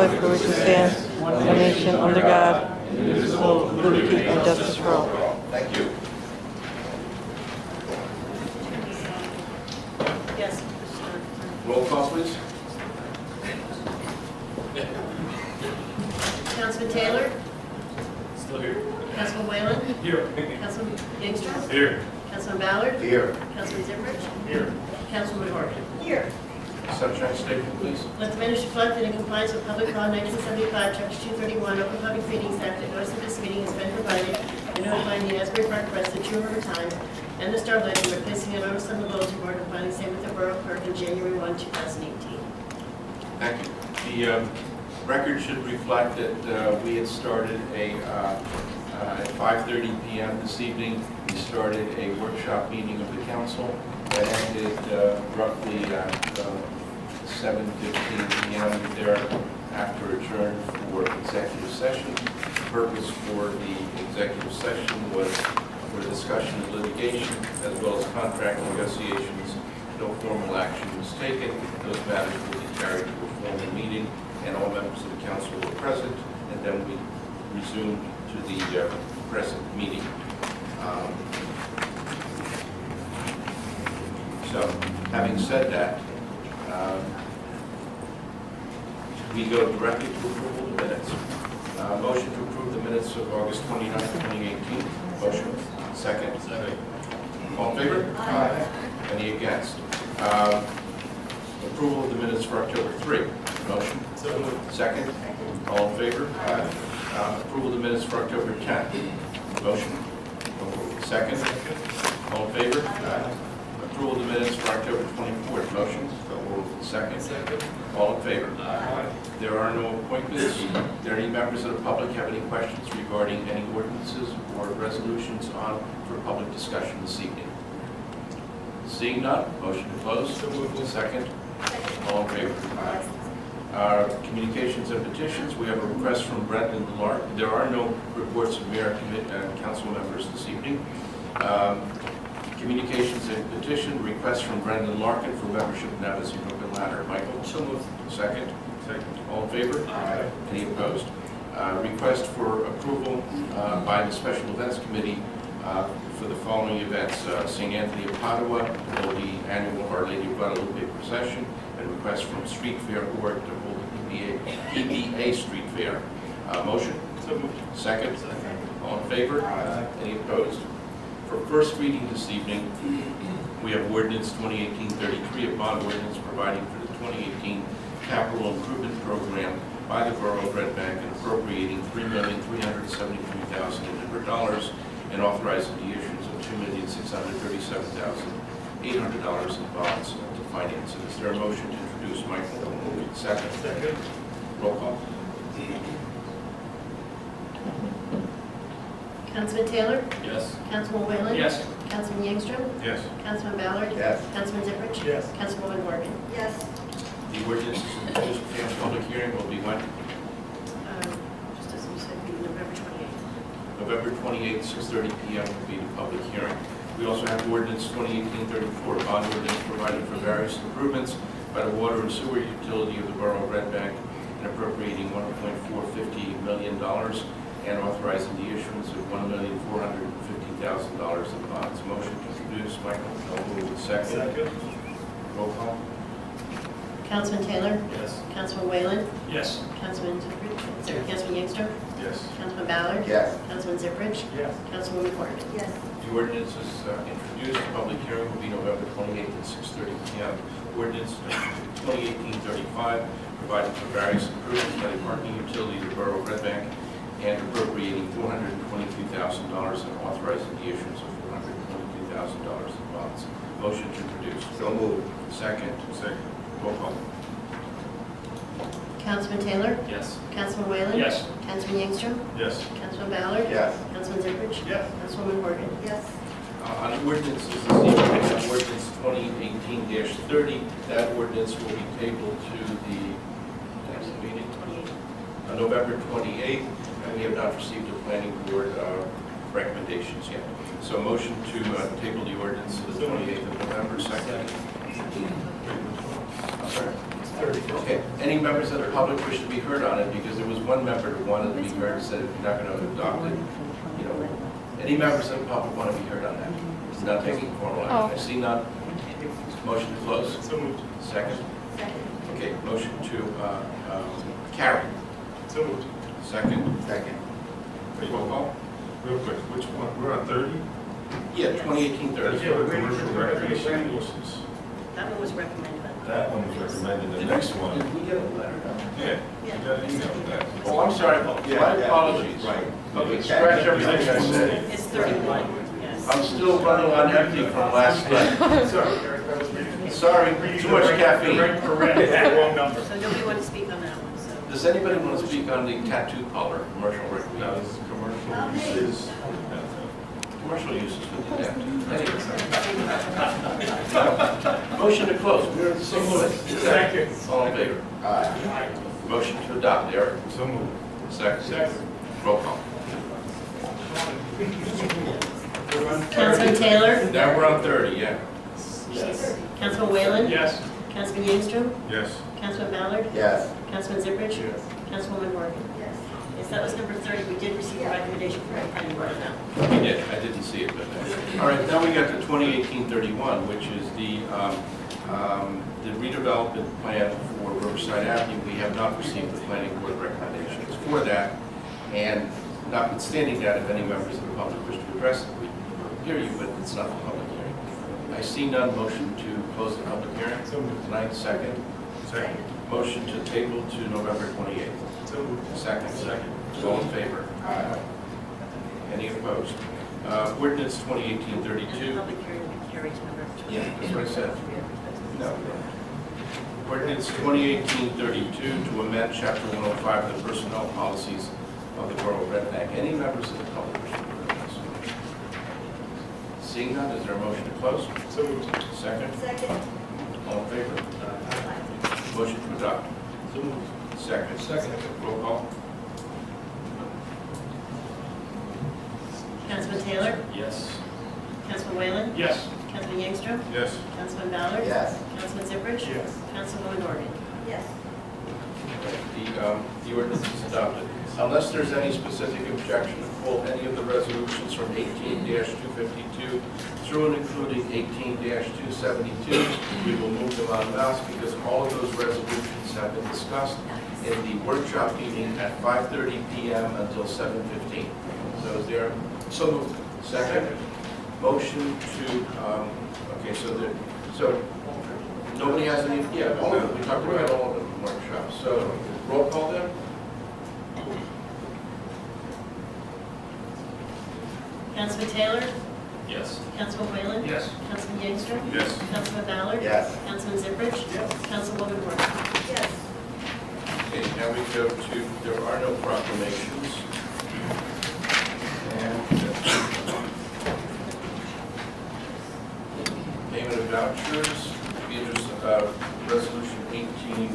republic for which it stands, one nation under God, indivisible, with liberty and justice for all. Thank you. Yes. Roll call, please. Councilman Taylor? Still here. Councilman Whalen? Here. Councilman Inkster? Here. Councilman Ballard? Here. Councilman Zimbrich? Here. Councilwoman Horgan? Here. Sunshine Statement, please. Let the minutes reflect that in compliance with Public Law 1975, Chapter 231, Open Public Meetings Act, the notice of this meeting has been provided and notifying the Asbury Park Press, the True River Times, and the Star Ledger, by placing a notice on the bulletin board and filing same with the Borough Clerk on January 1, 2018. Thank you. The record should reflect that we had started at 5:30 p.m. this evening. We started a workshop meeting of the council that ended roughly at 7:15 p.m. Thereafter adjourned for executive session. The purpose for the executive session was for discussion of litigation as well as contract negotiations. No formal action was taken. Those matters will be carried to a formal meeting, and all members of the council were present, and then we resumed to the present meeting. So, having said that, we go directly to approval of the minutes. Motion to approve the minutes of August 29, 2018. Motion. Second. Second. All in favor? Aye. Any against? Approval of the minutes for October 3. Motion. So moved. Second. All in favor? Aye. Approval of the minutes for October 10. Motion. Second. All in favor? Aye. Approval of the minutes for October 24th. Motion. Second. Second. All in favor? Aye. There are no appointments. Do any members of the public have any questions regarding any ordinances or resolutions on for public discussion this evening? Seeing none, motion to close. So moved. Second. All in favor? Communications and petitions, we have a request from Brendan Lark. There are no reports of mayor and council members this evening. Communications and petition, request from Brendan Larkin for membership in Navigation Open Ladder. Michael? So moved. Second. Second. All in favor? Aye. Any opposed? Request for approval by the Special Events Committee for the following events. St. Anthony of Padua, will the annual Our Lady of Guadalupe procession, and request from Street Fair Board to hold the EBA Street Fair. Motion? So moved. Second? Second. All in favor? Aye. Any opposed? For first reading this evening, we have ordinance 2018-33, a bond ordinance providing for the 2018 capital improvement program by the Borough of Red Bank and appropriating $3,373,800 and authorizing the issuance of $2,637,800 in bonds to finance it. Is there a motion to introduce, Michael? Second. Second. Roll call. Councilman Taylor? Yes. Councilman Whalen? Yes. Councilman Yangstrom? Yes. Councilman Ballard? Yes. Councilman Zimbrich? Yes. Councilwoman Horgan? Yes. The ordinance is introduced for the public hearing will be when? Just as we said, November 28th. November 28th, 6:30 p.m. will be the public hearing. We also have ordinance 2018-34, bond ordinance providing for various improvements by the water and sewer utility of the Borough of Red Bank and appropriating $1.450 million and authorizing the issuance of $1,450,000 in bonds. Motion to introduce, Michael. No move. Second. Second. Roll call. Councilman Taylor? Yes. Councilman Whalen? Yes. Councilman Councilman Yangstrom? Yes. Councilman Ballard? Yes. Councilman Zimbrich? Yes. Councilwoman Horgan? Yes. The ordinance is introduced. The public hearing will be November 28th at 6:30 p.m. Ordinance 2018-35, providing for various improvements by the parking utility of the Borough of Red Bank and appropriating $422,000 and authorizing the issuance of $422,000 in bonds. Motion to introduce. So moved. Second. Second. Roll call. Councilman Taylor? Yes. Councilman Whalen? Yes. Councilman Yangstrom? Yes. Councilman Ballard? Yes. Councilman Zimbrich? Yes. Councilwoman Horgan? Yes. On ordinances this evening, we have ordinance 2018-30. That ordinance will be tabled to the next meeting, on November 28th, and we have not received a planning board recommendations yet. So motion to table the ordinance to the 28th of November, second. I'm sorry. Okay, any members of the public wish to be heard on it, because there was one member who wanted to be heard and said if you're not going to adopt it, you know, any members of the public want to be heard on that? It's not taking formal action. I see none. Motion to close. So moved. Second. Second. Okay, motion to carry. So moved. Second. Second. Roll call. Real quick, which one? We're on 30? Yeah, 2018-30. That's for the commercial recreation uses. That one was recommended by the... That one was recommended, the next one. Did we get a letter? Yeah, we got an email with that. Oh, I'm sorry. My apologies. Right. Okay, scratch everything I said. It's 31, yes. I'm still running on empty from last night. Sorry, Eric, I was reading. Sorry, too much caffeine. The wrong number. So nobody wanted to speak on that one, so... Does anybody want to speak on the tattoo parlor, commercial No, recreation? this is commercial uses. Commercial uses for the tattoo. Anyway. Motion to close. We're at the same place. Second. All in favor? Aye. Motion to adopt. Eric? So moved. Second. Roll call. Councilman Taylor? Now we're on 30, yeah. Councilman Whalen? Yes. Councilman Yingstrom? Yes. Councilman Ballard? Yes. Councilman Ziprich? Councilwoman Morgan? Yes. Yes, that was number 30. We did receive a recommendation from the planning board on that. We did. I didn't see it, but. All right, now we got to 2018-31, which is the redevelopment plan for Riverside Avenue. We have not received the planning board recommendations for that. And notwithstanding that, if any members of the public wish to address it, we hear you, but it's not a public hearing. I see none. Motion to close the public hearing. So moved. Tonight, second. Second. Motion to table to November 28th. So moved. Second. All in favor? Aye. Any opposed? Ordinance And the 2018-32. public hearing will be carried to November 28th. Yeah, that's what I said. No. Ordinance 2018-32 to amend Chapter 105 of the personnel policies of the Borough of Red Bank. Any members of the public wish to hear this? Seeing none, is there a motion to close? So moved. Second. Second. All in favor? Motion to adopt. So moved. Second. Roll call. Councilman Taylor? Yes. Councilman Whalen? Yes. Councilman Yingstrom? Yes. Councilman Ballard? Yes. Councilman Ziprich? Yes. Councilwoman Morgan? Yes. The ordinance is adopted. Unless there's any specific objection to pull any of the resolutions from 18-252 through and including 18-272, we will move them en masse because all of those resolutions have been discussed in the workshop meeting at 5:30 p.m. until 7:15. So is there, so moved. Second, motion to, okay, so nobody has any, yeah, all of them, we talked about all of them in the workshop. So roll call then? Councilman Taylor? Yes. Councilman Whalen? Yes. Councilman Yingstrom? Yes. Councilman Ballard? Yes. Councilman Ziprich? Yes. Councilwoman Morgan? Yes. Okay, now we go to, there are no proclamations. And payment of vouchers, be it about resolution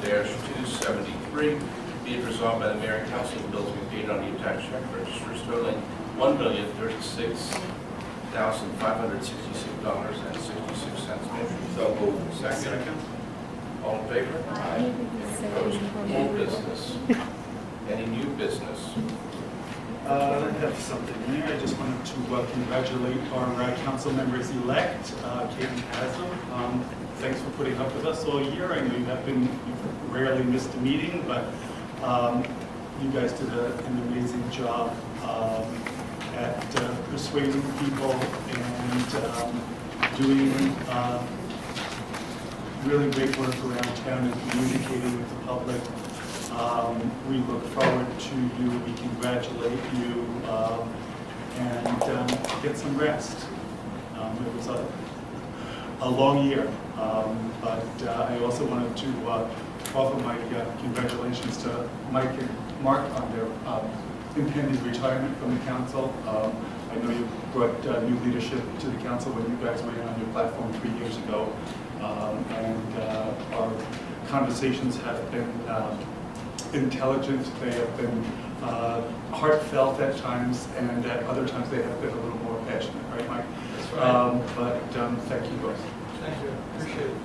18-273, be it resolved by the mayor and council, the bills be paid on the attached check registers totaling $1,036,566.66. Motion. So moved. Second. All in favor? Aye. Any opposed? Old business. Any new business? I have something here. I just wanted to congratulate our council members-elect, Katie Haslam. Thanks for putting up with us all year. I know you've rarely missed a meeting, but you guys did an amazing job at persuading people and doing really great work around town and communicating with the public. We look forward to you, we congratulate you, and get some rest. It was a long year, but I also wanted to offer my congratulations to Mike and Mark on their impending retirement from the council. I know you brought new leadership to the council when you guys went on your platform 3 years ago, and our conversations have been intelligent, they have been heartfelt at times, and at other times they have been a little more passionate, right, Mike? That's right. But thank you both. Thank you. Appreciate it.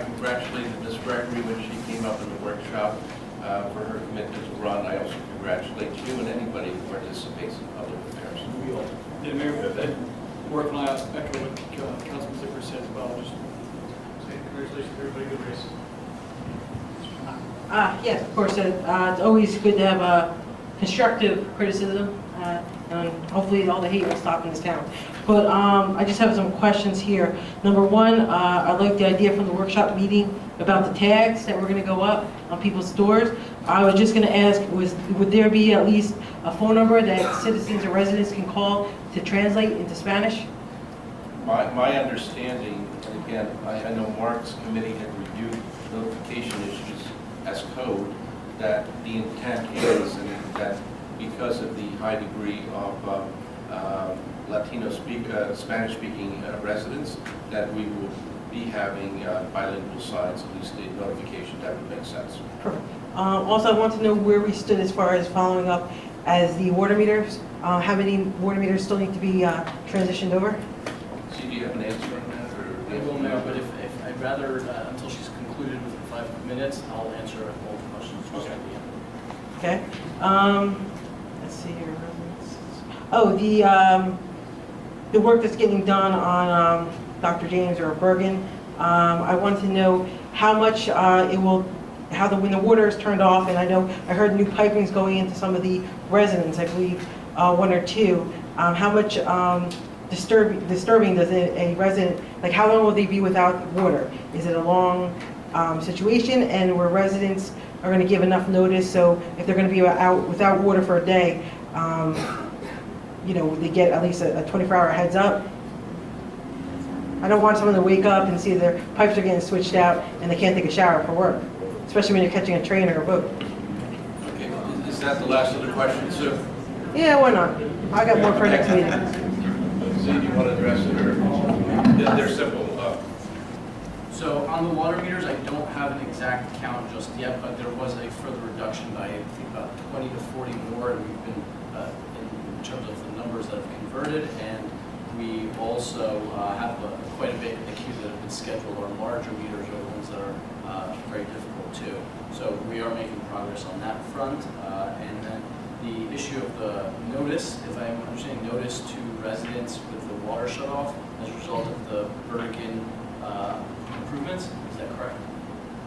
congratulated Ms. Gregory when she came up in the workshop for her commitment to run. I also congratulate you and anybody who participates in public affairs. We all, the mayor, Mark and I echo what Councilman Zipper said as well. Just say congratulations to everybody, good race. Yes, of course, it's always good to have constructive criticism, and hopefully all the hate will stop in this town. But I just have some questions here. Number one, I like the idea from the workshop meeting about the tags that were going to go up on people's doors. I was just going to ask, would there be at least a phone number that citizens or residents can call to translate into Spanish? My understanding, and again, I know Mark's committee had reviewed notification issues as code, that the intent is and that because of the high degree of Spanish-speaking residents, that we will be having bilingual signs, at least the notification, that would make sense. Perfect. Also, I want to know where we stood as far as following up as the water meters. How many water meters still need to be transitioned over? So do you have an answer on that? Or? I will now, but if I'd rather, until she's concluded with her 5 minutes, I'll answer all the questions. Okay. Okay. Let's see here. Oh, the work that's getting done on Dr. James or Bergen. I want to know how much when the water is turned off, and I know I heard new pipings going into some of the residents, I believe 1 or 2. How much disturbing does a resident, like how long will they be without water? Is it a long situation, and where residents are going to give enough notice, so if they're going to be out without water for a day, they get at least a 24-hour heads up? I don't want someone to wake up and see their pipes are getting switched out and they can't take a shower for work, especially when you're catching a train or a boat. Okay, is that the last of the questions, Sue? Yeah, why not? I got more for next meeting. Sue, do you want to address it, or they're simple? So on the water meters, I don't have an exact count just yet, but there was a further reduction by, I think, about 20 to 40 more, and we've been, in terms of the numbers that have converted, and we also have quite a bit in the queue that have been scheduled. Our larger meters are the ones that are very difficult too. So we are making progress on that front. And then the issue of the notice, if I'm understanding, notice to residents with the water shut off as a result of the Bergen improvements, is that correct?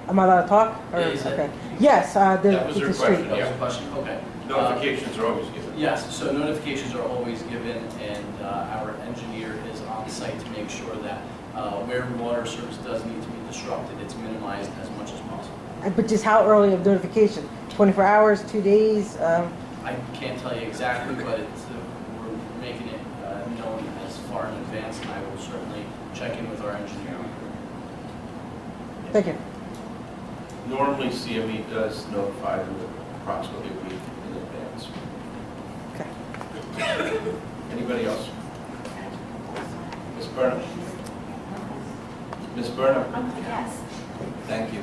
Am I allowed to talk? Or, Yeah, you said- okay. Yes, That was it's her the street. question. That was Yeah. a question, okay. Notifications are always given. Yes, so notifications are always given, and our engineer is on site to make sure that where water service does need to be disrupted, it's minimized as much as possible. But just how early of notification? 24 hours, 2 days? I can't tell you exactly, but we're making it known as far in advance, and I will certainly check in with our engineer. Thank you. Normally, CME does notify them approximately a week in advance. Okay. Anybody else? Ms. Burnham? Ms. Burnham? Yes. Thank you.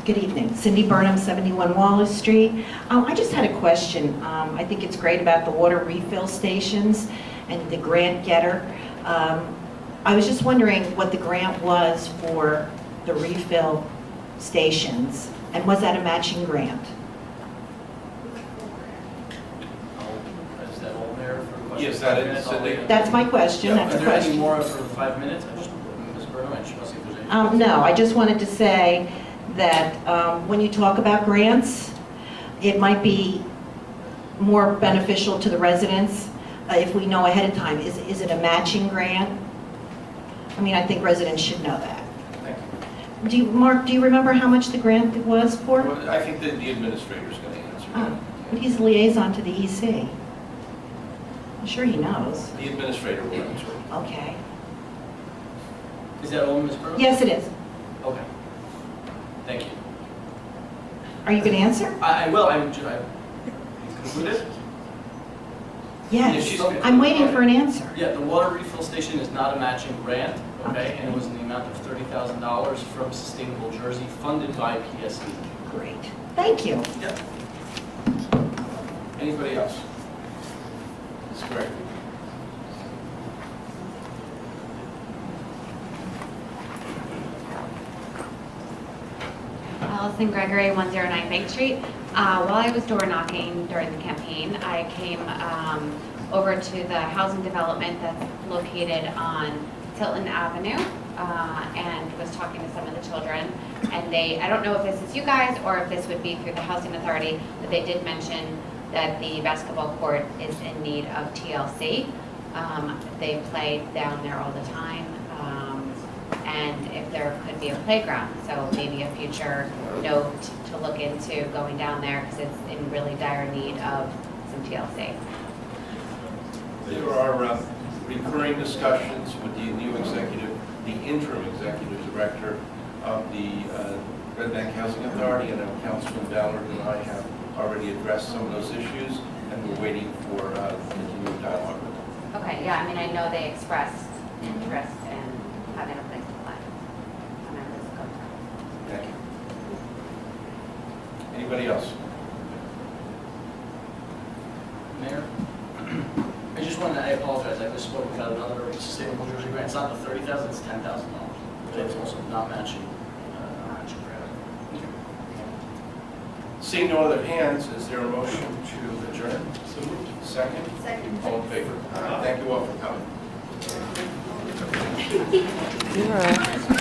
Good evening. Cindy Burnham, 71 Wallace Street. I just had a question. I think it's great about the water refill stations and the grant getter. I was just wondering what the grant was for the refill stations, and was that a matching grant? Is that all there for questions? Yes, that is, 5 minutes? Cindy. That's my question. Yeah, That's Are a there any question. more for 5 minutes? I just, Ms. Burnham, I just want to see if there's any. No, I just wanted to say that when you talk about grants, it might be more beneficial to the residents if we know ahead of time. Is it a matching grant? I mean, I think residents should know that. Thank you. Mark, do you remember how much the grant was for? Well, I think that the administrator's going to answer Oh, that. but he's liaison to the EC. I'm sure he knows. The administrator will answer. Okay. Is that all, Ms. Burnham? Yes, it is. Okay. Thank you. Are you going to answer? I will. I concluded? Yeah, Yes. she's- I'm waiting for an answer. Yeah, the water refill station is not a matching grant, okay? And it was in the amount of $30,000 from Sustainable Jersey, funded by PSE. Great. Thank you. Yep. Anybody else? Ms. Gregory? Allison Gregory, 109 Bank Street. While I was door knocking during the campaign, I came over to the housing development that's located on Tilton Avenue and was talking to some of the children. And I don't know if this is you guys or if this would be through the Housing Authority, but they did mention that the basketball court is in need of TLC. They play down there all the time. And if there could be a playground, so maybe a future note to look into going down there because it's in really dire need of some TLC. There are recurring discussions with the new executive, the interim executive director of the Red Bank Housing Authority, and Councilman Ballard and I have already addressed some of those issues, and we're waiting for continued dialogue with them. Okay, yeah, I mean, I know they expressed interest in having a place to play. And I was going to. Thank you. Anybody else? Mayor? I just wanted to, I apologize, I misspoke about another sustainable Jersey grant. It's not the $30,000, it's $10,000. It's also not matching grant. Seeing no other hands, is there a motion to adjourn? Second? Second. All in favor? Thank you all for coming. Yeah.